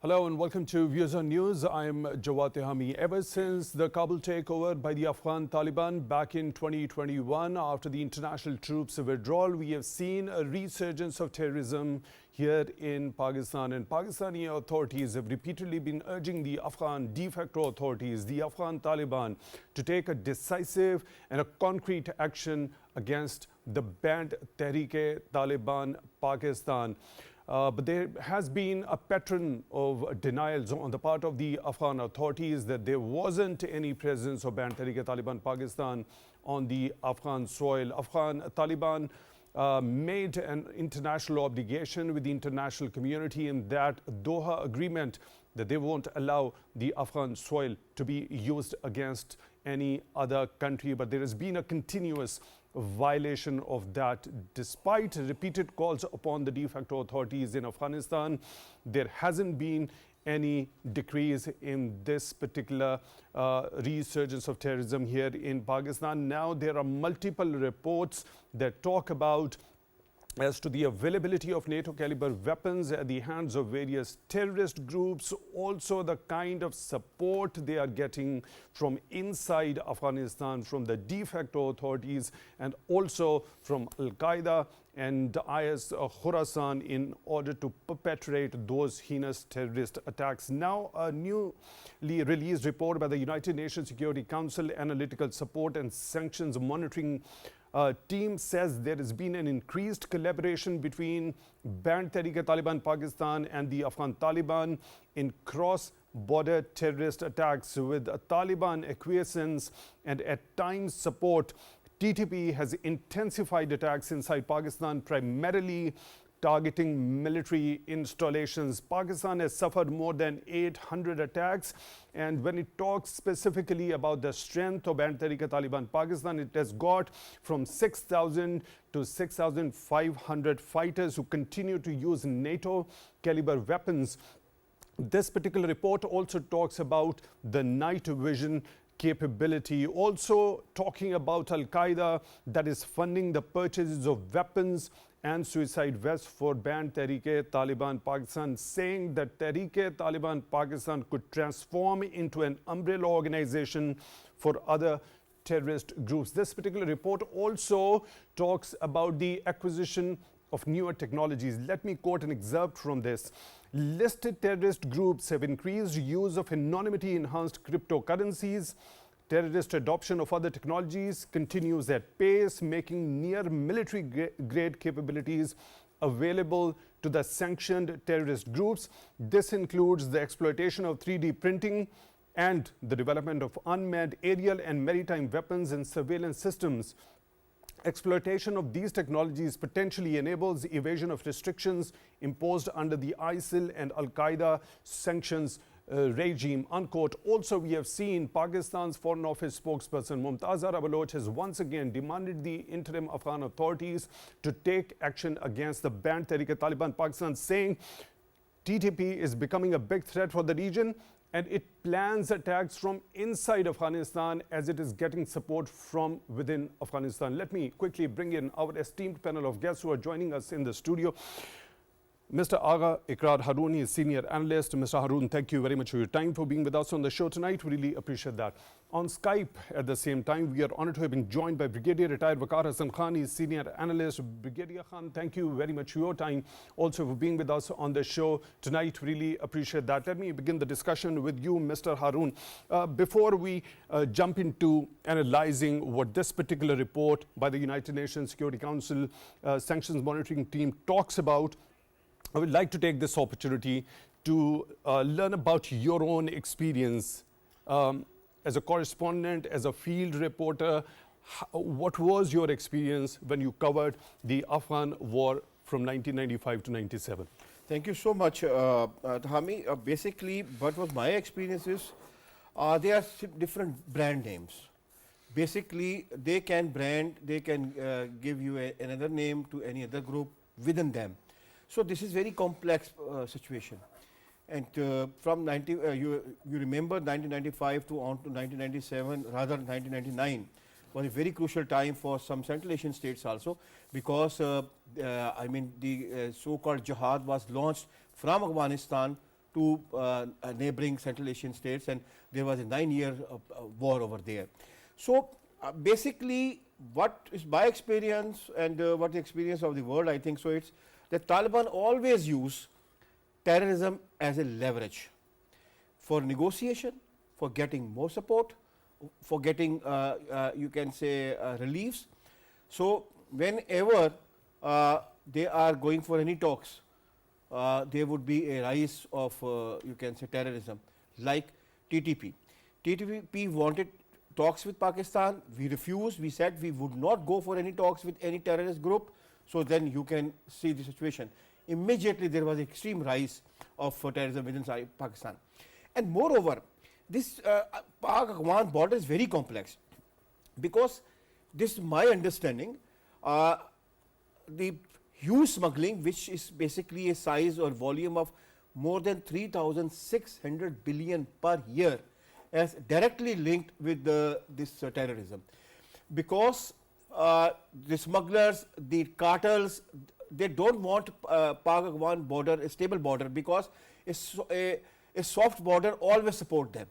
Hello and welcome to Views on News. I'm Jawad Tehami. Ever since the Kabul takeover by the Afghan Taliban back in 2021, after the international troops' withdrawal, we have seen a resurgence of terrorism here in Pakistan. And Pakistani authorities have repeatedly been urging the Afghan de facto authorities, the Afghan Taliban, to take a decisive and a concrete action against the banned Tehrik-e-Taliban Pakistan. But there has been a pattern of denials on the part of the Afghan authorities that there wasn't any presence of banned Tehrik-e-Taliban Pakistan on the Afghan soil. Afghan Taliban made an international obligation with the international community in that Doha agreement that they won't allow the Afghan soil to be used against any other country. But there has been a continuous violation of that. Despite repeated calls upon the de facto authorities in Afghanistan, there hasn't been any decrease in this particular resurgence of terrorism here in Pakistan. Now there are multiple reports that talk about as to the availability of NATO caliber weapons at the hands of various terrorist groups, also the kind of support they are getting from inside Afghanistan, from the de facto authorities, and also from Al-Qaeda and IS Khorasan in order to perpetrate those heinous terrorist attacks. Now, a newly released report by the United Nations Security Council Analytical Support and Sanctions Monitoring team says there has been an increased collaboration between banned Tehrik-e-Taliban Pakistan and the Afghan Taliban in cross-border terrorist attacks. With Taliban acquiescence and at times support, TTP has intensified attacks inside Pakistan, primarily targeting military installations. Pakistan has suffered more than 800 attacks, and when it talks specifically about the strength of banned Tehrik-e-Taliban Pakistan, it has got from 6,000 to 6,500 fighters who continue to use NATO caliber weapons. This particular report also talks about the night vision capability, also talking about Al-Qaeda that is funding the purchases of weapons and suicide vests for banned Tehrik-e-Taliban Pakistan, saying that Tehrik-e-Taliban Pakistan could transform into an umbrella organization for other terrorist groups. This particular report also talks about the acquisition of newer technologies. Let me quote an excerpt from this. Listed terrorist groups have increased use of anonymity-enhanced cryptocurrencies. Terrorist adoption of other technologies continues at pace, making near military-grade capabilities available to the sanctioned terrorist groups. This includes the exploitation of 3D printing and the development of unmanned aerial and maritime weapons and surveillance systems. Exploitation of these technologies potentially enables evasion of restrictions imposed under the ISIL and Al-Qaeda sanctions regime, unquote. Also, we have seen Pakistan's Foreign Office spokesperson Mumtaza Baloch has once again demanded the interim Afghan authorities to take action against the banned Tehrik-e-Taliban Pakistan, saying TTP is becoming a big threat for the region and it plans attacks from inside Afghanistan as it is getting support from within Afghanistan. Let me quickly bring in our esteemed panel of guests who are joining us in the studio. Mr. Agha, Iqrar Harun is senior analyst. Mr. Harun, thank you very much for your time, for being with us on the show tonight. We really appreciate that. On Skype at the same time, we are honored to have been joined by Brigadier retired Waqar Hassan Khan. He is senior analyst. Brigadier Khan, thank you very much for your time, also for being with us on the show tonight. Really appreciate that. Let me begin the discussion with you, Mr. Harun. Before we jump into analyzing what this particular report by the United Nations Security Council Sanctions Monitoring Team talks about, I would like to take this opportunity to learn about your own experience as a correspondent, as a field reporter. What was your experience when you covered the Afghan war from 1995 to 97? Thank you so much, Tehami. Basically, what was my experience is, there are different brand names. Basically, they can brand, they can give you another name to any other group within them. So this is very complex situation, and from you remember 1995 to on to 1997, rather 1999 was a very crucial time for some Central Asian states also, because I mean the so-called jihad was launched from Afghanistan to neighboring Central Asian states, and there was a 9-year war over there. So, basically what is my experience and what the experience of the world, I think so, it's that Taliban always use terrorism as a leverage for negotiation, for getting more support, for getting you can say reliefs. So, whenever they are going for any talks, there would be a rise of you can say terrorism, like TTP. TTP wanted talks with Pakistan, we refused, we said we would not go for any talks with any terrorist group. So, then you can see the situation. Immediately there was extreme rise of terrorism within Pakistan. And moreover, this Pak-Afghan border is very complex, because this is my understanding, the huge smuggling, which is basically a size or volume of more than 3,600 billion per year, as directly linked with this terrorism, because the smugglers, the cartels, they don't want Pak-Afghan border, a stable border, because a soft border always support them.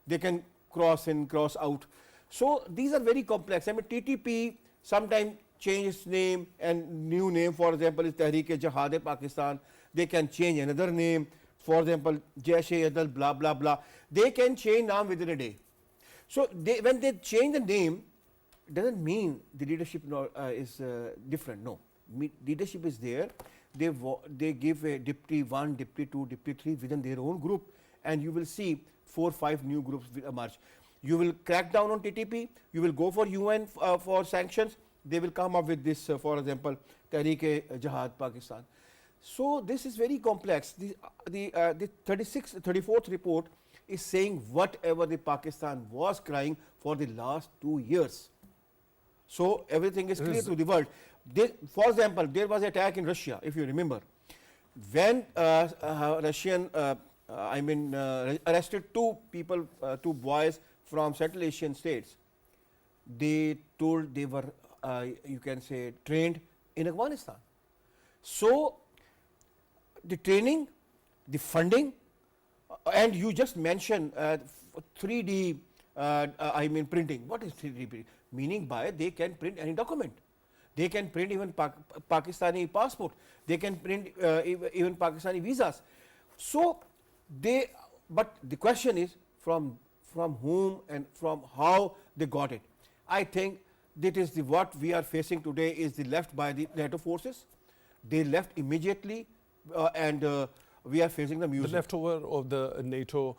They can cross in, cross out. So, these are very complex. I mean, TTP sometimes change its name, and new name, for example, is Tehrik-e-Jihad Pakistan. They can change another name, for example, Jaish-e-Adal, blah, blah, blah. They can change name within a day. So, when they change the name, doesn't mean the leadership is different. No, leadership is there. They give a deputy 1, deputy 2, deputy 3 within their own group, and you will see 4, 5 new groups will emerge. You will crack down on TTP, you will go for UN for sanctions, they will come up with this, for example, Tehrik-e-Jihad Pakistan. So, this is very complex. The 34th report is saying whatever the Pakistan was crying for the last 2 years. So, everything is clear to the world. For example, there was an attack in Russia, if you remember, when Russian arrested 2 people, 2 boys from Central Asian states. They told they were you can say trained in Afghanistan. So, the training, the funding, and you just mentioned 3D printing. What is 3D printing? Meaning by they can print any document. They can print even Pakistani passport. They can print even Pakistani visas. So, but the question is from whom and from how they got it. I think that is what we are facing today is the left by the NATO forces. They left immediately and we are facing the music. The leftover of the NATO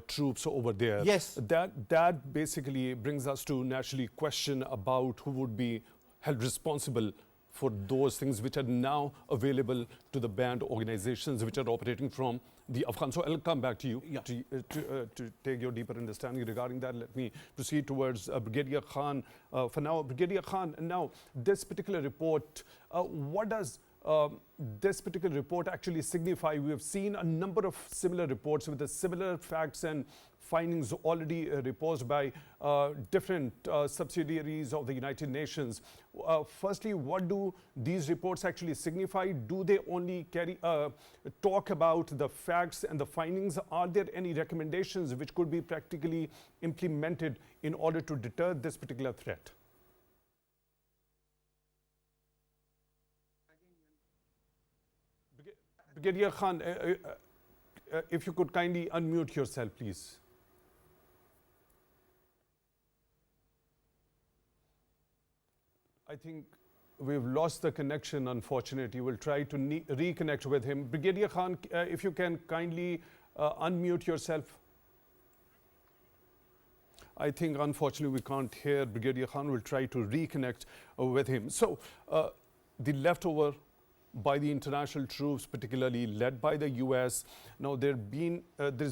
troops over there. Yes. That basically brings us to naturally question about who would be held responsible for those things which are now available to the banned organizations which are operating from the Afghan. So, I'll come back to you to take your deeper understanding regarding that. Let me proceed towards Brigadier Khan. For now, Brigadier Khan, now this particular report, what does this particular report actually signify? We have seen a number of similar reports with the similar facts and findings already reposed by different subsidiaries of the United Nations. Firstly, what do these reports actually signify? Do they only talk about the facts and the findings? Are there any recommendations which could be practically implemented in order to deter this particular threat? Brigadier Khan, if you could kindly unmute yourself, please. I think we've lost the connection, unfortunately. We'll try to reconnect with him. Brigadier Khan, if you can kindly unmute yourself. I think, unfortunately, we can't hear Brigadier Khan. We'll try to reconnect with him. So, the leftover by the international troops, particularly led by the US. Now, there's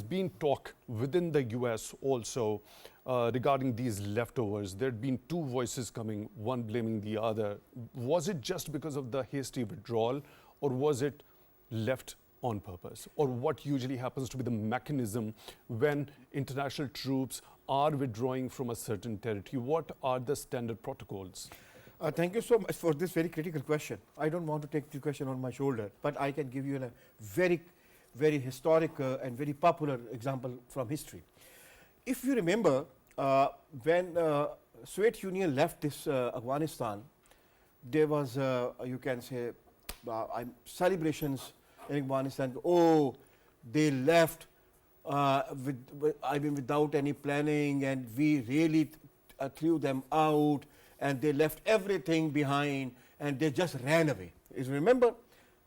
been talk within the US also regarding these leftovers. There had been 2 voices coming, one blaming the other. Was it just because of the hasty withdrawal, or was it left on purpose? Or what usually happens to be the mechanism when international troops are withdrawing from a certain territory? What are the standard protocols? Thank you so much for this very critical question. I don't want to take the question on my shoulder, but I can give you a very, very historic and very popular example from history. If you remember, when Soviet Union left this Afghanistan, there was, you can say, celebrations in Afghanistan. Oh, they left without any planning, and we really threw them out, and they left everything behind, and they just ran away. Is remember,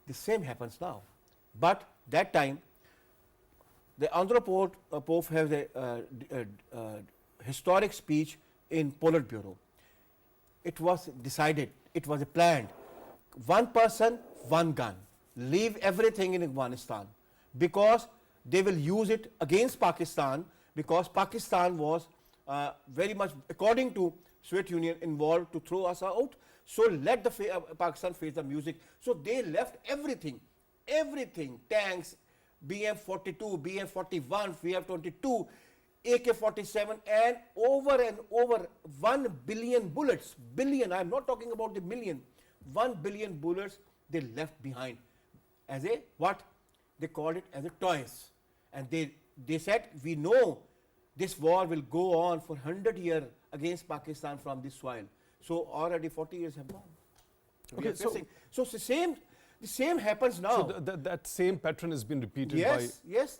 the same happens now. But that time, the Andropov has a historic speech in Politburo. It was decided, it was planned. One person, one gun. Leave everything in Afghanistan, because they will use it against Pakistan, because Pakistan was very much, according to Soviet Union, involved to throw us out. So let the Pakistan face the music. So they left everything, tanks, BM-42, BM-41, BM-22, AK-47, and over 1 billion bullets. Billion, I am not talking about the million. 1 billion bullets they left behind as a what? They called it as a toys. And they said, we know this war will go on for 100 years against Pakistan from this soil. So already 40 years have gone. Okay, so the same happens now. So that same pattern has been repeated by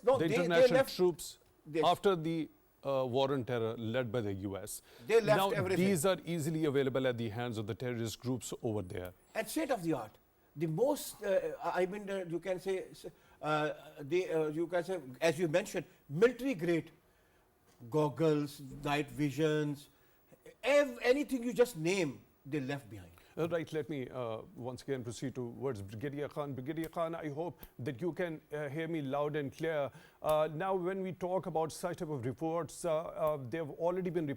no, the international troops after the war on terror led by the US. They left now, everything. These are easily available at the hands of the terrorist groups over there. And state of the art. The most, you can say, you can say, as you mentioned, military grade goggles, night visions, anything you just name, they left behind. Right, let me once again proceed towards Brigadier Khan. Brigadier Khan, I hope that you can hear me loud and clear. Now, when we talk about such type of reports, they have already been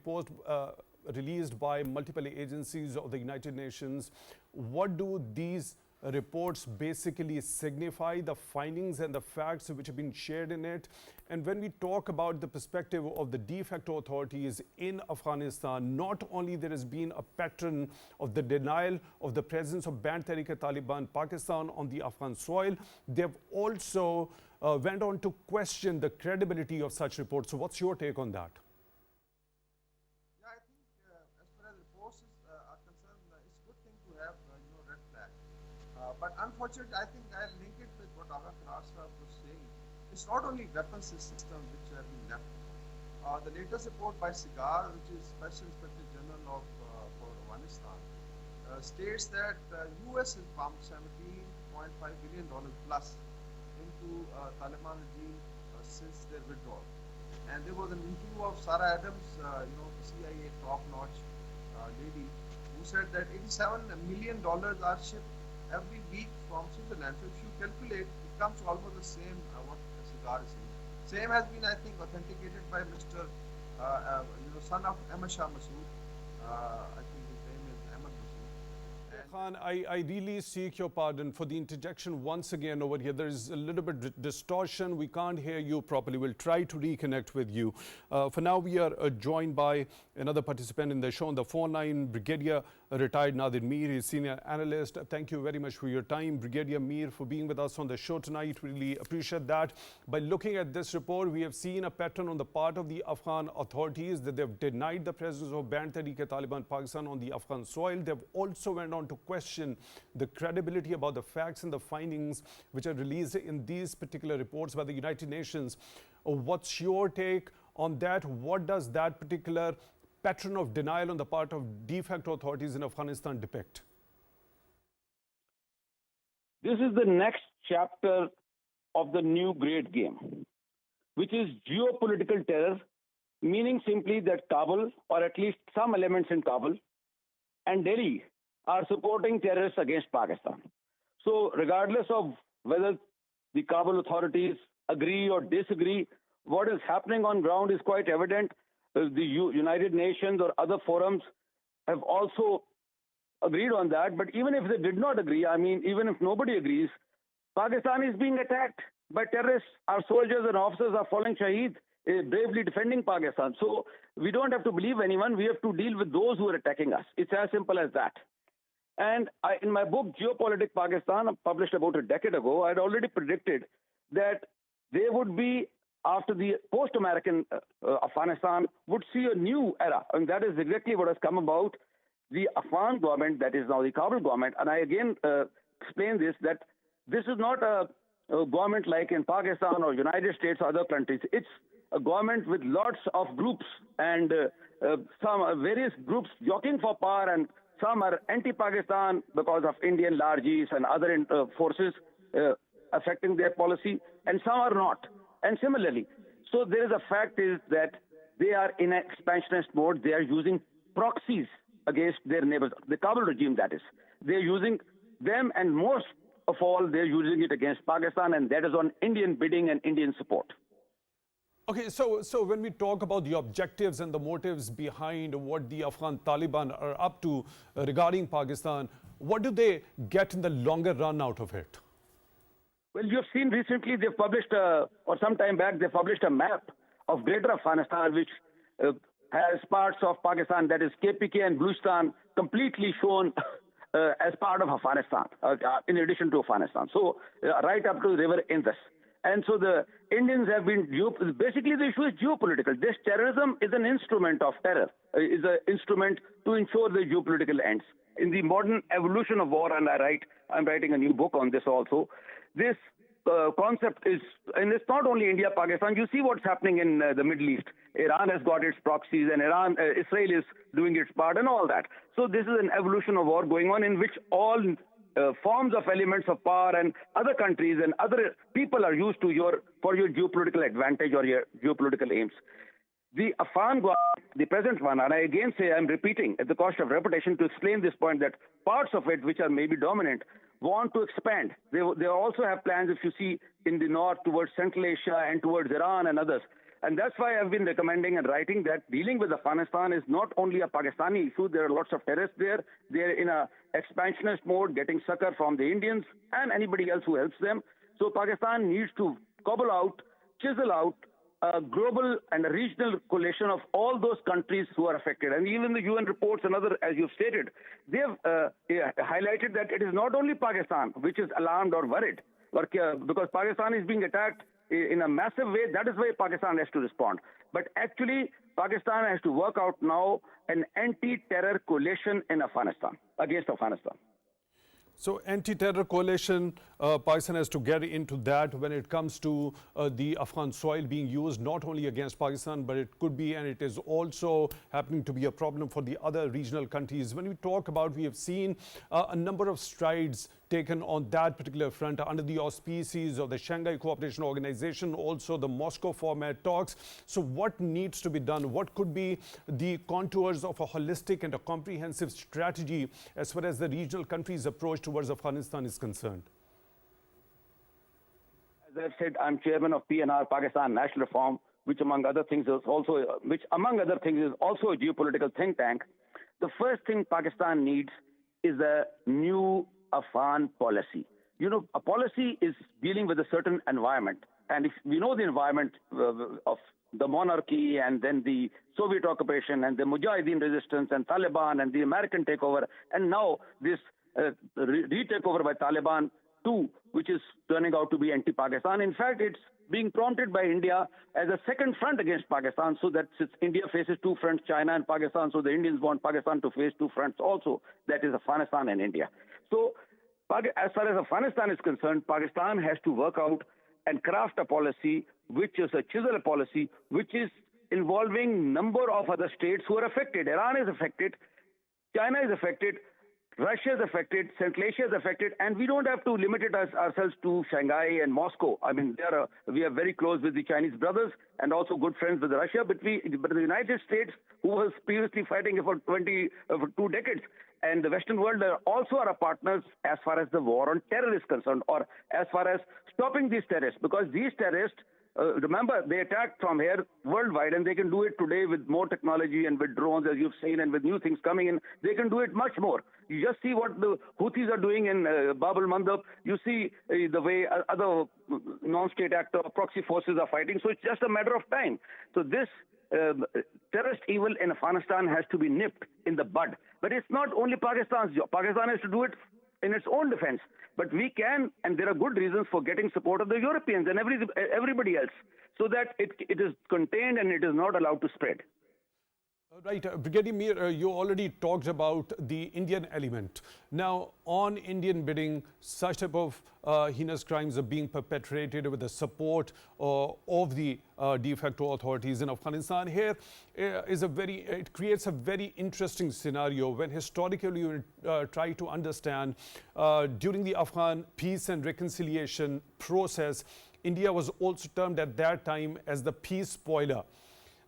released by multiple agencies of the United Nations. What do these reports basically signify, the findings and the facts which have been shared in it? And when we talk about the perspective of the de facto authorities in Afghanistan, not only there has been a pattern of the denial of the presence of banned Tehrik-e-Taliban Pakistan on the Afghan soil, they have also went on to question the credibility of such reports. So what's your take on that? Yeah, I think as far as reports are concerned, it's a good thing to have red flag. But unfortunately, I think I'll link it with what Agha was saying. It's not only weapons systems which have been left. The latest report by SIGAR, which is Special Inspector General for Afghanistan, states that US has pumped $17.5 billion plus into Taliban regime since their withdrawal. And there was an interview of Sarah Adams, CIA top-notch lady, who said that $87 million are shipped every week from Switzerland. So if you calculate, it comes to almost the same what SIGAR is saying. Same has been, I think, authenticated by Mr. Son of Ahmad Shah Massoud. I think his name is Ahmad Massoud. Khan, I really seek your pardon for the interjection once again over here. There is a little bit distortion. We can't hear you properly. We'll try to reconnect with you. For now, we are joined by another participant in the show on the phone line, Brigadier retired Nadir Mir. He's senior analyst. Thank you very much for your time, Brigadier Mir, for being with us on the show tonight. Really appreciate that. By looking at this report, we have seen a pattern on the part of the Afghan authorities that they've denied the presence of banned Tehrik-e-Taliban Pakistan on the Afghan soil. They've also went on to question the credibility about the facts and the findings which are released in these particular reports by the United Nations. What's your take on that? What does that particular pattern of denial on the part of de facto authorities in Afghanistan depict? This is the next chapter of the new great game, which is geopolitical terror, meaning simply that Kabul, or at least some elements in Kabul, and Delhi are supporting terrorists against Pakistan. So regardless of whether the Kabul authorities agree or disagree, what is happening on ground is quite evident. The United Nations or other forums have also agreed on that. But even if they did not agree, I mean, even if nobody agrees, Pakistan is being attacked by terrorists. Our soldiers and officers are falling shaheed, bravely defending Pakistan. So we don't have to believe anyone. We have to deal with those who are attacking us. It's as simple as that. And in my book, Geopolitics Pakistan, published about a decade ago, I had already predicted that they would be, after the post-American Afghanistan, would see a new era. And that is exactly what has come about. The Afghan government, that is now the Kabul government, and I again explain this, that this is not a government like in Pakistan or United States or other countries. It's a government with lots of groups and some various groups jockeying for power, and some are anti-Pakistan because of Indian largesse and other forces affecting their policy, and some are not. And similarly, so there is a fact is that they are in an expansionist mode. They are using proxies against their neighbors, the Kabul regime, that is. They're using them, and most of all, they're using it against Pakistan, and that is on Indian bidding and Indian support. Okay, so when we talk about the objectives and the motives behind what the Afghan Taliban are up to regarding Pakistan, what do they get in the longer run out of it? Well, you have seen recently they've published, or some time back, they published a map of Greater Afghanistan, which has parts of Pakistan, that is KPK and Baluchistan, completely shown as part of Afghanistan, in addition to Afghanistan. So right up to the river Indus. And so the Indians have been, basically the issue is geopolitical. This terrorism is an instrument of terror, is an instrument to ensure the geopolitical ends. In the modern evolution of war, and I'm writing a new book on this also, this concept is, and it's not only India, Pakistan, you see what's happening in the Middle East. Iran has got its proxies, and Israel is doing its part and all that. So this is an evolution of war going on in which all forms of elements of power and other countries and other people are used for your geopolitical advantage or your geopolitical aims. The Afghan government, the present one, and I again say, I'm repeating at the cost of repetition to explain this point, that parts of it which are maybe dominant want to expand. They also have plans, if you see, in the north towards Central Asia and towards Iran and others. And that's why I've been recommending and writing that dealing with Afghanistan is not only a Pakistani issue. There are lots of terrorists there. They're in a expansionist mode, getting succor from the Indians and anybody else who helps them. So Pakistan needs to chisel out a global and a regional coalition of all those countries who are affected. And even the UN reports and other, as you've stated, they have highlighted that it is not only Pakistan which is alarmed or worried, because Pakistan is being attacked in a massive way. That is why Pakistan has to respond. But actually, Pakistan has to work out now an anti-terror coalition in Afghanistan, against Afghanistan. So anti-terror coalition, Pakistan has to get into that when it comes to the Afghan soil being used not only against Pakistan, but it could be, and it is also happening to be a problem for the other regional countries. When we talk about, we have seen a number of strides taken on that particular front under the auspices of the Shanghai Cooperation Organization, also the Moscow format talks. So what needs to be done? What could be the contours of a holistic and a comprehensive strategy as far as the regional countries' approach towards Afghanistan is concerned? As I've said, I'm chairman of PNR, Pakistan National Reform, which among other things is also a geopolitical think tank. The first thing Pakistan needs is a new Afghan policy. You know, a policy is dealing with a certain environment. And if we know the environment of the monarchy and then the Soviet occupation and the Mujahideen resistance and Taliban and the American takeover, and now this re-takeover by Taliban too, which is turning out to be anti-Pakistan. In fact, it's being prompted by India as a second front against Pakistan, so that since India faces two fronts, China and Pakistan, so the Indians want Pakistan to face two fronts also, that is Afghanistan and India. So as far as Afghanistan is concerned, Pakistan has to work out and craft a policy, which is a chisel policy, which is involving number of other states who are affected. Iran is affected, China is affected, Russia is affected, Central Asia is affected, and we don't have to limit it ourselves to Shanghai and Moscow. I mean, we are very close with the Chinese brothers and also good friends with Russia, but the United States, who was previously fighting for 2 decades, and the Western world also are our partners as far as the war on terror is concerned, or as far as stopping these terrorists, because these terrorists, remember, they attack from here worldwide, and they can do it today with more technology and with drones, as you've seen, and with new things coming in. They can do it much more. You just see what the Houthis are doing in Bab al-Mandab. You see the way other non-state actor proxy forces are fighting. So it's just a matter of time. So this terrorist evil in Afghanistan has to be nipped in the bud. But it's not only Pakistan's job. Pakistan has to do it in its own defense. But we can, and there are good reasons for getting support of the Europeans and everybody else, so that it is contained and it is not allowed to spread. Right, Brigadier Mir, you already talked about the Indian element. Now, on Indian bidding, such type of heinous crimes are being perpetrated with the support of the de facto authorities in Afghanistan. Here it creates a very interesting scenario when historically you try to understand during the Afghan peace and reconciliation process, India was also termed at that time as the peace spoiler.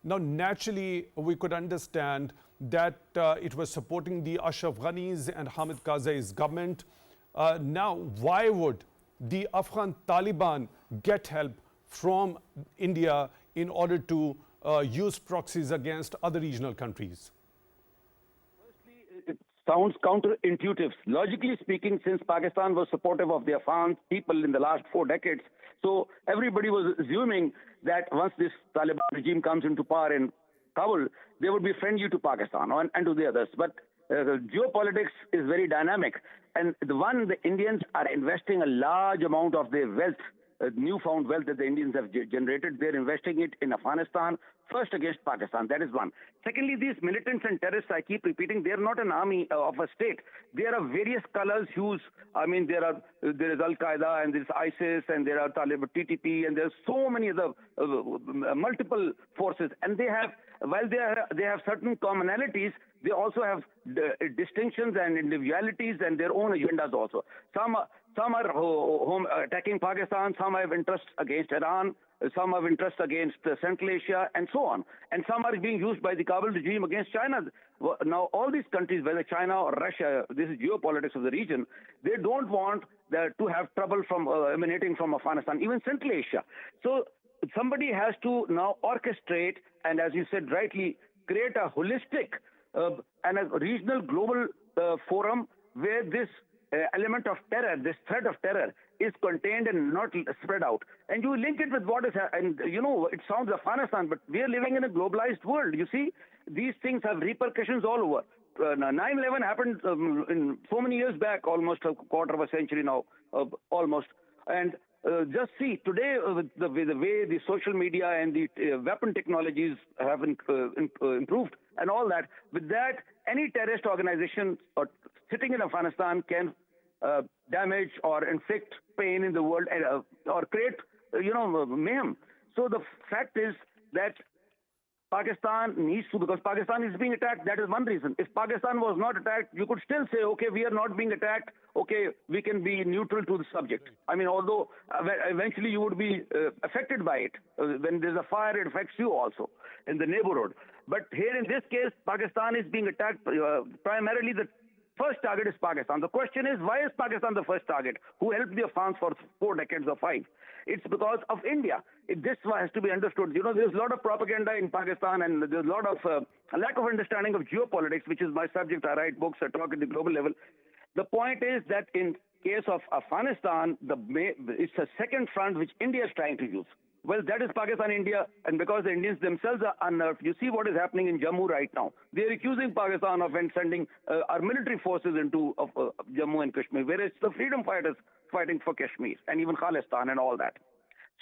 Now, naturally, we could understand that it was supporting the Ashraf Ghani's and Hamid Karzai's government. Now, why would the Afghan Taliban get help from India in order to use proxies against other regional countries? Firstly, it sounds counterintuitive. Logically speaking, since Pakistan was supportive of the Afghan people in the last 4 decades, so everybody was assuming that once this Taliban regime comes into power in Kabul, they would be friendly to Pakistan and to the others. But geopolitics is very dynamic. And the Indians are investing a large amount of their wealth, newfound wealth that the Indians have generated. They're investing it in Afghanistan, first against Pakistan. That is one. Secondly, these militants and terrorists, I keep repeating, they're not an army of a state. There are various colors, hues. I mean, there is Al-Qaeda and there's ISIS and there are Taliban, TTP, and there's so many other multiple forces. And they have, while they have certain commonalities, they also have distinctions and individualities and their own agendas also. Some are attacking Pakistan, some have interests against Iran, some have interests against Central Asia, and so on. And some are being used by the Kabul regime against China. Now, all these countries, whether China or Russia, this is geopolitics of the region, they don't want to have trouble from emanating from Afghanistan, even Central Asia. So somebody has to now orchestrate and, as you said rightly, create a holistic and a regional global forum where this element of terror, this threat of terror is contained and not spread out. And you link it with what is, and you know, it sounds Afghanistan, but we are living in a globalized world. You see, these things have repercussions all over. 9/11 happened in so many years back, almost a quarter of a century now, almost. And just see, today, with the way the social media and the weapon technologies have improved and all that, with that, any terrorist organization sitting in Afghanistan can damage or inflict pain in the world or create, mayhem. So the fact is that Pakistan needs to, because Pakistan is being attacked, that is one reason. If Pakistan was not attacked, you could still say, okay, we are not being attacked, okay, we can be neutral to the subject. I mean, although eventually you would be affected by it. When there's a fire, it affects you also in the neighborhood. But here in this case, Pakistan is being attacked, primarily the first target is Pakistan. The question is, why is Pakistan the first target? Who helped the Afghans for 4 decades or 5? It's because of India. This has to be understood. You know, there's a lot of propaganda in Pakistan and there's a lot of lack of understanding of geopolitics, which is my subject. I write books, I talk at the global level. The point is that in case of Afghanistan, it's a second front which India is trying to use. Well, that is Pakistan, India, and because the Indians themselves are unnerved. You see what is happening in Jammu right now. They are accusing Pakistan of sending our military forces into Jammu and Kashmir, whereas the freedom fighters fighting for Kashmir and even Khalistan and all that.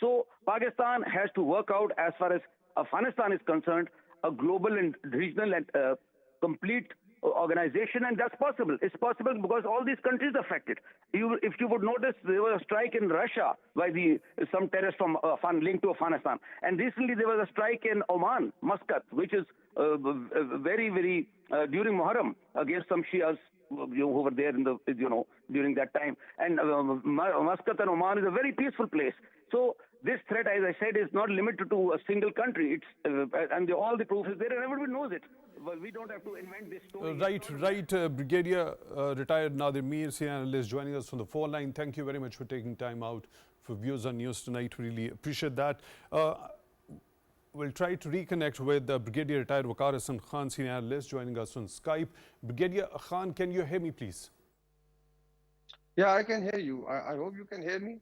So Pakistan has to work out, as far as Afghanistan is concerned, a global and regional and complete organization, and that's possible. It's possible because all these countries are affected. If you would notice, there was a strike in Russia by some terrorists from linked to Afghanistan, and recently there was a strike in Oman, Muscat, which is very, very during Muharram against some Shias who were there in during that time. And Muscat and Oman is a very peaceful place. So this threat, as I said, is not limited to a single country. It's and all the proof is there, and everybody knows it. Well, we don't have to invent this story. Right. Brigadier retired Nadir Mir, senior analyst, joining us on the phone line. Thank you very much for taking time out for Views on News tonight. Really appreciate that. We'll try to reconnect with Brigadier retired Waqar Hassan Khan, senior analyst, joining us on Skype. Brigadier Khan, can you hear me, please? Yeah, I can hear you. I hope you can hear me.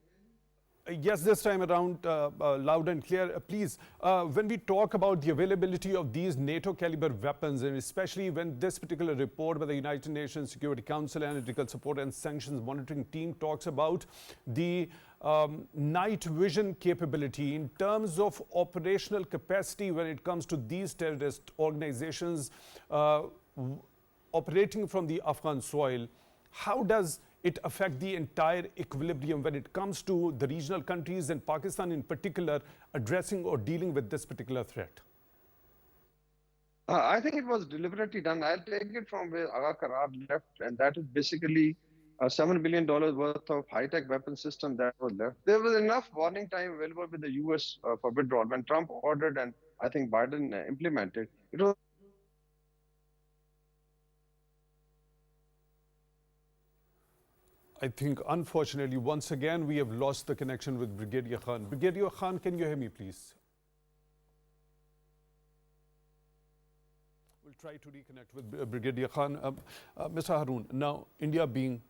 Yes, this time around, loud and clear. Please, when we talk about the availability of these NATO caliber weapons, and especially when this particular report by the United Nations Security Council Analytical Support and Sanctions Monitoring Team talks about the night vision capability in terms of operational capacity when it comes to these terrorist organizations operating from the Afghan soil, how does it affect the entire equilibrium when it comes to the regional countries and Pakistan in particular addressing or dealing with this particular threat? I think it was deliberately done. I'll take it from where Agha left, and that is basically $7 billion worth of high-tech weapon system that was left. There was enough warning time available with the US for withdrawal. When Trump ordered and I think Biden implemented, it was. I think, unfortunately, once again, we have lost the connection with Brigadier Khan. Brigadier Khan, can you hear me, please? We'll try to reconnect with Brigadier Khan. Mr. Haroon, now, India being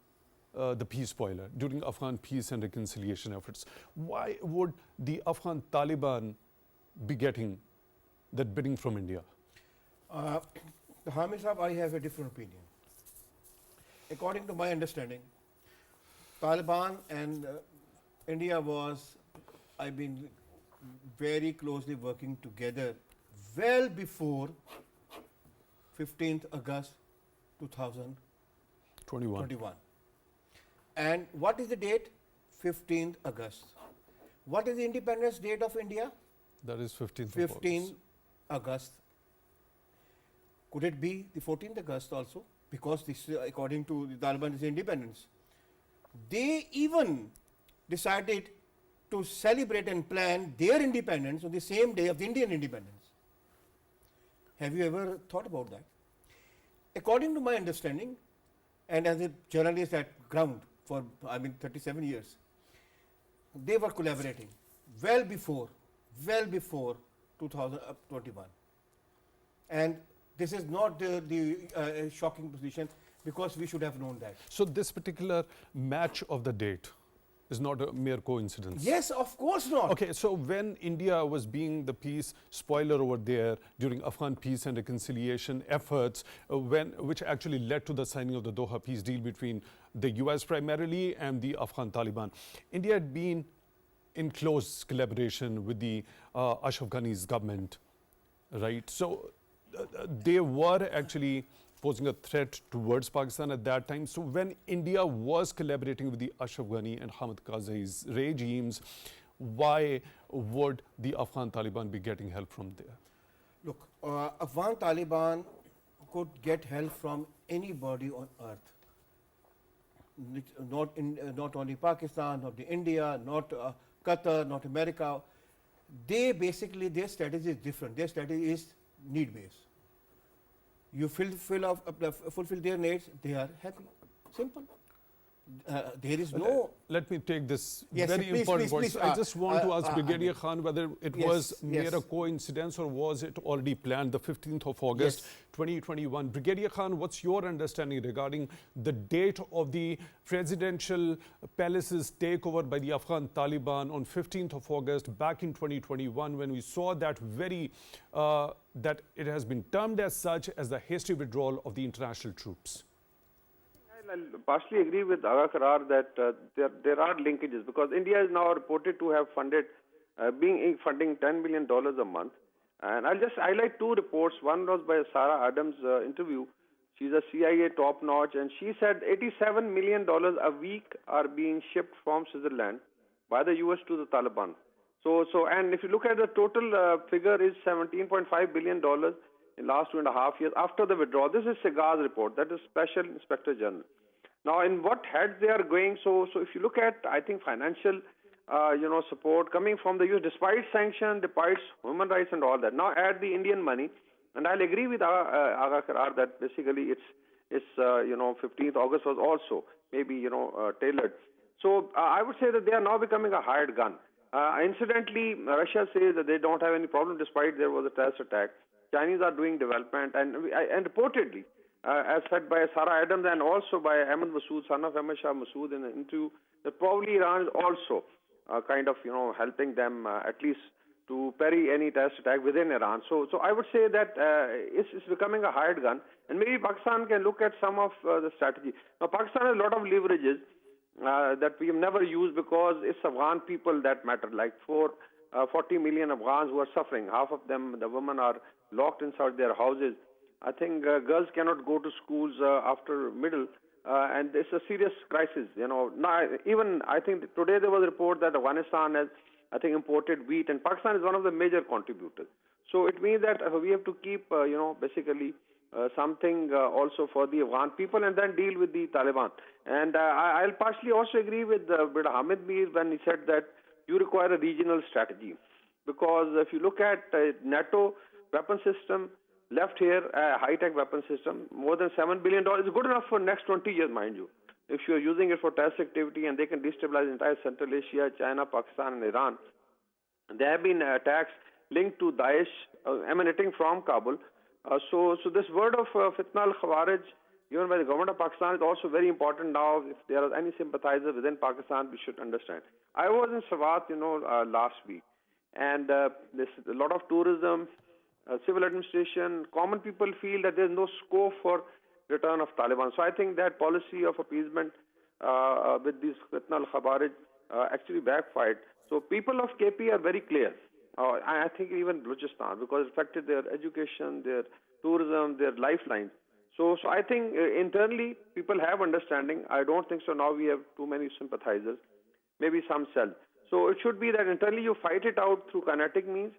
the peace spoiler during Afghan peace and reconciliation efforts, why would the Afghan Taliban be getting that bidding from India? Hamid Saab, I have a different opinion. According to my understanding, Taliban and India I've been very closely working together well before 15th August 2021. And what is the date? 15th August. What is the independence date of India? That is 15th 15th August. Could it be the 14th August also? Because this, according to the Taliban, is independence. They even decided to celebrate and plan their independence on the same day of the Indian independence. Have you ever thought about that? According to my understanding, and as a journalist at ground for 37 years, they were collaborating well before 2021. And this is not the shocking position, because we should have known that. So this particular match of the date is not a mere coincidence? Yes, of course not. Okay, so when India was being the peace spoiler over there during Afghan peace and reconciliation efforts, which actually led to the signing of the Doha peace deal between the US primarily and the Afghan Taliban, India had been in close collaboration with the Ashraf Ghani's government, right? So they were actually posing a threat towards Pakistan at that time. So when India was collaborating with the Ashraf Ghani and Hamid Karzai's regimes, why would the Afghan Taliban be getting help from there? Look, Afghan Taliban could get help from anybody on earth. Not only Pakistan, not India, not Qatar, not America. They basically, their strategy is different. Their strategy is need-based. You fulfill their needs, they are happy. Simple. There is no. Let me take this yes, very please, important please, point. I just want to ask Brigadier Khan whether it was mere a coincidence or was it already planned, the 15th of August 2021. Brigadier Khan, what's your understanding regarding the date of the presidential palace's takeover by the Afghan Taliban on 15th of August back in 2021, when we saw that that it has been termed as such as the hasty withdrawal of the international troops? I'll partially agree with Agha that there are linkages, because India is now reported to have funding $10 million a month. And I'll just highlight two reports. One was by Sarah Adams' interview. She's a CIA top-notch, and she said $87 million a week are being shipped from Switzerland by the US to the Taliban. And if you look at the total figure is $17.5 billion in last 2.5 years after the withdrawal. This is Segar's report, that is Special Inspector General. Now, in what heads they are going, so if you look at, I think, financial, support coming from the US, despite sanctions, despite human rights and all that. Now add the Indian money, and I'll agree with Agha that basically it's 15th August was also maybe, tailored. So I would say that they are now becoming a hired gun. Incidentally, Russia says that they don't have any problem despite there was a terrorist attack. Chinese are doing development, and reportedly, as said by Sarah Adams and also by Ahmed Massoud, son of Ahmed Shah Massoud, in the interview, that probably Iran is also kind of, helping them at least to parry any terrorist attack within Iran. So I would say that it's becoming a hired gun, and maybe Pakistan can look at some of the strategy. Now, Pakistan has a lot of leverages that we have never used because it's Afghan people that matter, like 40 million Afghans who are suffering. Half of them, the women, are locked inside their houses. I think girls cannot go to schools after middle, and it's a serious crisis. Now, even I think today there was a report that Afghanistan has, I think, imported wheat, and Pakistan is one of the major contributors. So it means that we have to keep, basically something also for the Afghan people, and then deal with the Taliban. And I'll partially also agree with Brother Hamid Mir when he said that you require a regional strategy, because if you look at NATO weapon system left here, a high-tech weapon system, more than $7 billion is good enough for next 20 years, mind you. If you're using it for terrorist activity, and they can destabilize entire Central Asia, China, Pakistan, and Iran. And there have been attacks linked to Daesh emanating from Kabul. So this word of fitna al-Khawarij given by the government of Pakistan is also very important now. If there are any sympathizers within Pakistan, we should understand. I was in Swat, last week, and there's a lot of tourism, civil administration, common people feel that there's no scope for return of Taliban. So I think that policy of appeasement with these fitna al-Khawarij actually backfired. So people of KP are very clear. I think even Balochistan, because it affected their education, their tourism, their lifelines. So I think internally people have understanding. I don't think so now we have too many sympathizers, maybe some sell. So it should be that internally you fight it out through kinetic means,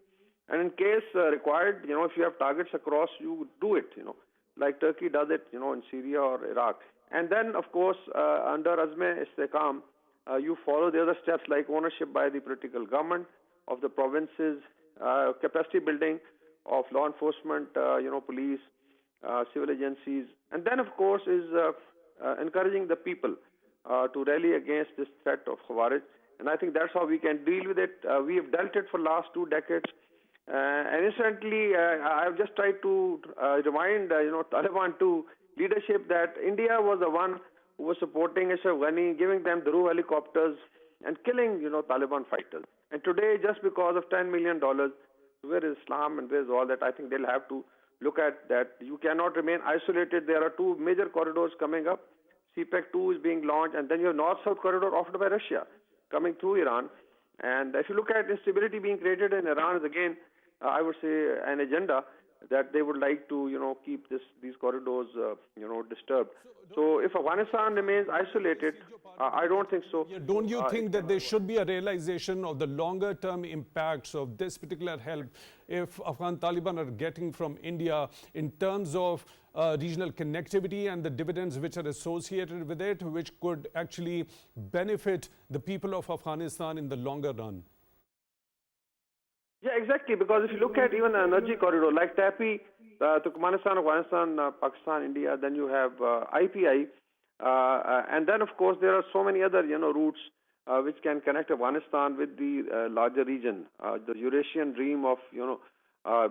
and in case required, if you have targets across, you do it, like Turkey does it, in Syria or Iraq. And then, of course, under Azme Istekam, you follow the other steps like ownership by the political government of the provinces, capacity building of law enforcement, police, civil agencies, and then, of course, is encouraging the people to rally against this threat of Khawarij. And I think that's how we can deal with it. We have dealt it for last 2 decades. And incidentally, I've just tried to remind, Taliban to leadership that India was the one who was supporting Ashraf Ghani, giving them Dhruv helicopters and killing, Taliban fighters. And today, just because of $10 million, where is Islam and where is all that? I think they'll have to look at that. You cannot remain isolated. There are 2 major corridors coming up. CPEC 2 is being launched, and then you have North-South corridor offered by Russia coming through Iran. And if you look at instability being created in Iran, is again, I would say, an agenda that they would like to, keep these corridors, disturbed. So if Afghanistan remains isolated, I don't think so. Yeah, don't you think that there should be a realization of the longer-term impacts of this particular help if Afghan Taliban are getting from India in terms of regional connectivity and the dividends which are associated with it, which could actually benefit the people of Afghanistan in the longer run? Yeah, exactly, because if you look at even an energy corridor like TAPI, Turkmenistan, Afghanistan, Pakistan, India, then you have IPI, and then of course there are so many other routes which can connect Afghanistan with the larger region, the Eurasian dream of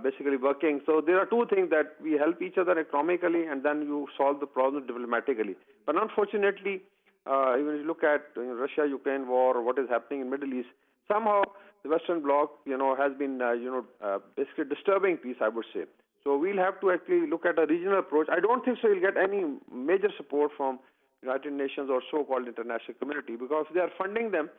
basically working. So there are 2 things that we help each other economically, and then you solve the problem diplomatically. But unfortunately, even if you look at Russia-Ukraine war or what is happening in Middle East, somehow the Western Bloc, has been, basically disturbing peace, I would say. So we'll have to actually look at a regional approach. I don't think so you'll get any major support from United Nations or so-called international community, because they are funding them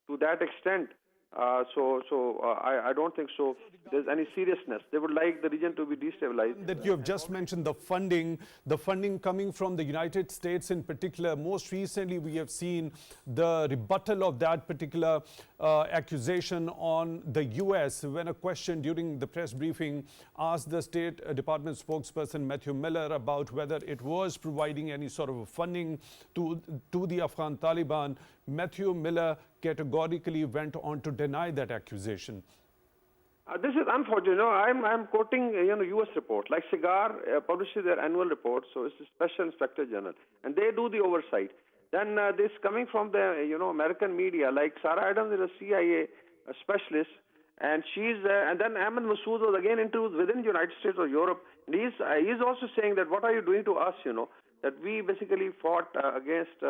to that extent. I don't think so there's any seriousness. They would like the region to be destabilized. That you have just mentioned the funding coming from the United States in particular. Most recently, we have seen the rebuttal of that particular accusation on the US when a question during the press briefing asked the State Department spokesperson Matthew Miller about whether it was providing any sort of funding to the Afghan Taliban. Matthew Miller categorically went on to deny that accusation. This is unfortunate. I'm quoting U.S. report. Like SIGAR publishes their annual report, so it's a Special Inspector General, and they do the oversight. Then this coming from the American media, like Sarah Adams is a CIA specialist, and she's and then Ahmed Massoud was again interviewed within the United States or Europe, and he's also saying that what are you doing to us? That we basically fought against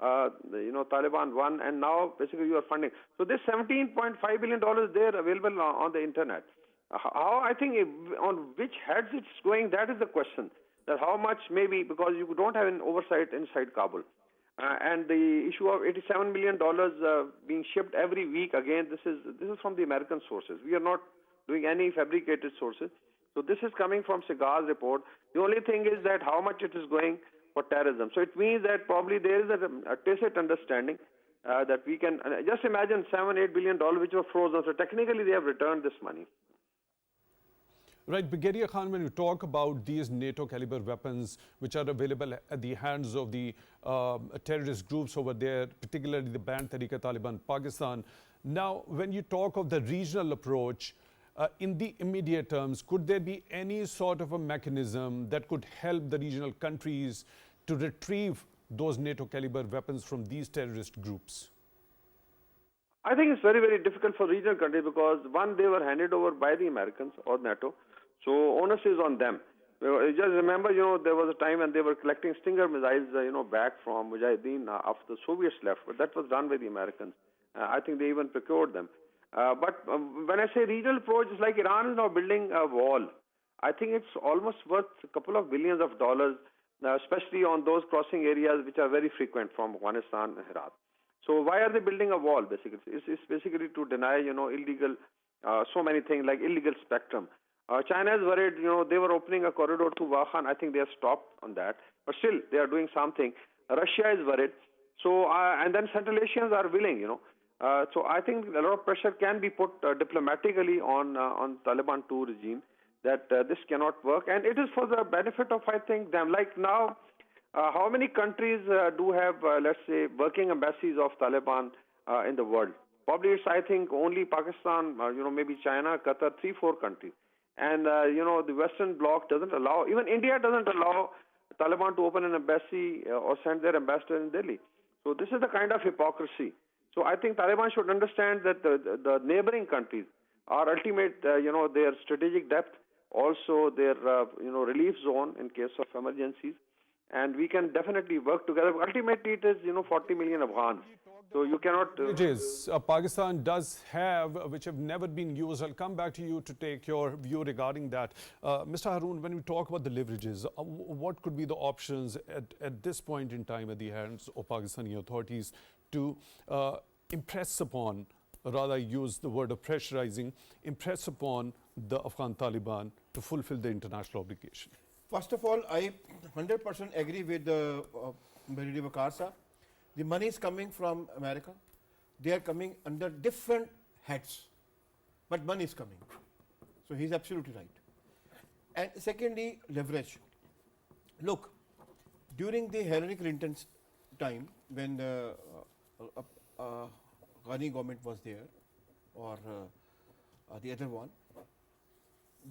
Taliban won, and now basically you are funding. So this $17.5 billion there available on the internet. How, I think, on which heads it's going, that is the question. That how much, maybe because you don't have an oversight inside Kabul. And the issue of $87 million being shipped every week, again, this is from the American sources. We are not doing any fabricated sources. So this is coming from Segar's report. The only thing is that how much it is going for terrorism. So it means that probably there is a tacit understanding that we can, just imagine $7-8 billion which were frozen. So technically they have returned this money. Right, Brigadier Khan, when you talk about these NATO caliber weapons which are available at the hands of the terrorist groups over there, particularly the banned Tehrik-e-Taliban Pakistan, now when you talk of the regional approach, in the immediate terms, could there be any sort of a mechanism that could help the regional countries to retrieve those NATO caliber weapons from these terrorist groups? I think it's very, very difficult for regional countries because, one, they were handed over by the Americans or NATO, so onus is on them. Just remember, there was a time when they were collecting Stinger missiles, back from Mujahideen after the Soviets left, but that was done by the Americans. I think they even procured them. But when I say regional approach, it's like Iran is now building a wall. I think it's almost worth a couple of billions of dollars, especially on those crossing areas which are very frequent from Afghanistan and Herat. So why are they building a wall, basically? It's basically to deny, illegal, so many things like illegal spectrum. China is worried, they were opening a corridor to Waqar. I think they have stopped on that. But still, they are doing something. Russia is worried. So, and then Central Asians are willing, So I think a lot of pressure can be put diplomatically on Taliban 2 regime that this cannot work. And it is for the benefit of, I think, them. Like now, how many countries do have, let's say, working embassies of Taliban in the world? Probably it's, I think, only Pakistan, maybe China, Qatar, 3-4 countries. And, the Western Bloc doesn't allow, even India doesn't allow Taliban to open an embassy or send their ambassador in Delhi. So this is the kind of hypocrisy. So I think Taliban should understand that the neighboring countries are ultimate, their strategic depth, also their, relief zone in case of emergencies. And we can definitely work together. Ultimately, it is, 40 million Afghans. So you cannot... Pakistan does have, which have never been used. I'll come back to you to take your view regarding that. Mr. Haroon, when we talk about the leverages, what could be the options at this point in time at the hands of Pakistani authorities to impress upon, rather use the word of pressurizing, impress upon the Afghan Taliban to fulfill the international obligation? First of all, I 100% agree with Brigadier Waqar sir. The money is coming from America. They are coming under different heads, but money is coming. So he's absolutely right. And secondly, leverage. Look, during the Hillary Clinton's time, when the Ghani government was there, or the other one,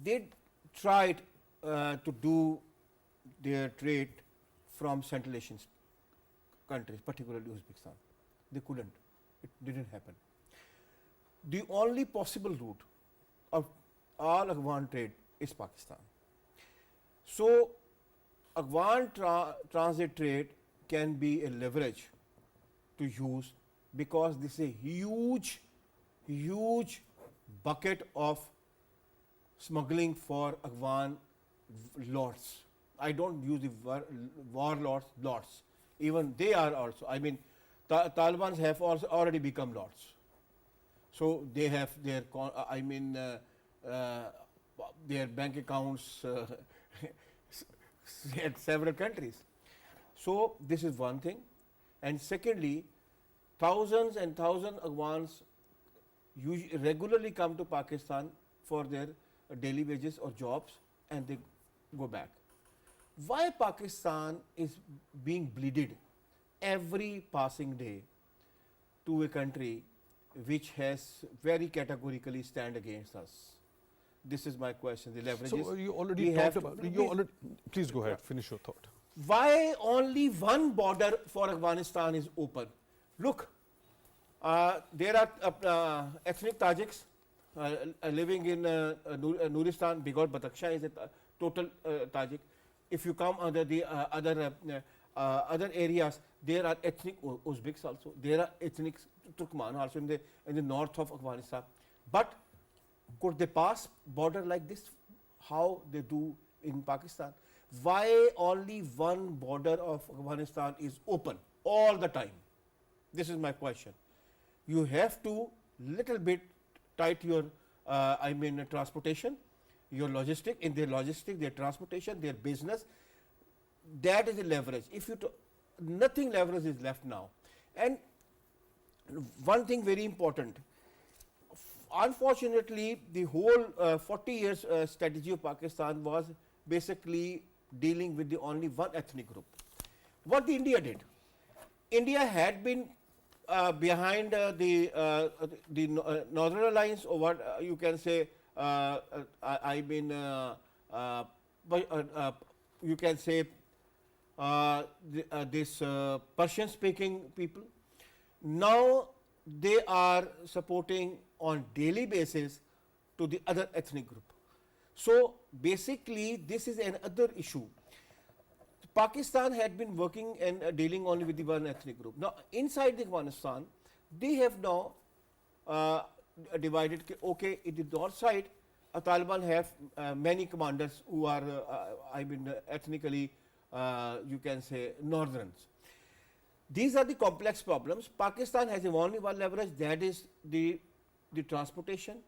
they tried to do their trade from Central Asian countries, particularly Uzbekistan. They couldn't. It didn't happen. The only possible route of all Afghan trade is Pakistan. So, Afghan transit trade can be a leverage to use because this is a huge bucket of smuggling for Afghan lords. I don't use the warlords. Even they are also. I mean, Taliban have also already become lords. So they have their, their bank accounts at several countries. So this is one thing. And secondly, thousands and thousands of Afghans regularly come to Pakistan for their daily wages or jobs, and they go back. Why Pakistan is being bleeded every passing day to a country which has very categorically stand against us? This is my question. The leverages. So you already talked about it. Please go ahead. Finish your thought. Why only one border for Afghanistan is open? Look, there are ethnic Tajiks living in Nuristan. Bigor Badakhshan is a total Tajik. If you come under the other other areas, there are ethnic Uzbeks also, there are ethnic Turkmen also in the north of Afghanistan. But could they pass border like this, how they do in Pakistan? Why only one border of Afghanistan is open all the time? This is my question. You have to little bit tight your transportation, your logistic, in their logistic, their transportation, their business. That is the leverage. If you nothing leverage is left now. And one thing very important, unfortunately, the whole 40 years strategy of Pakistan was basically dealing with the only one ethnic group. What the India did, India had been behind the Northern Alliance, or what you can say, you can say this Persian speaking people. Now they are supporting on daily basis to the other ethnic group. So basically this is another issue. Pakistan had been working and dealing only with the one ethnic group. Now inside the Afghanistan, they have now divided, okay, in the north side, Taliban have many commanders who are ethnically you can say northerns. These are the complex problems. Pakistan has only one leverage, that is the transportation,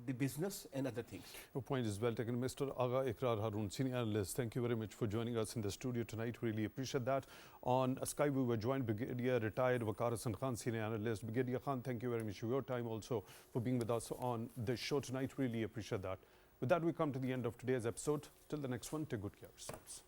the business and other things. Your point is well taken. Mr. Agha Iqrar Harun, Senior Analyst, thank you very much for joining us in the studio tonight. Really appreciate that. On Skype, we were joined Brigadier Retired Waqar Hassan, Senior Analyst. Brigadier Khan, thank you very much for your time also for being with us on the show tonight. Really appreciate that. With that, we come to the end of today's episode. Till the next one, take good care of yourselves.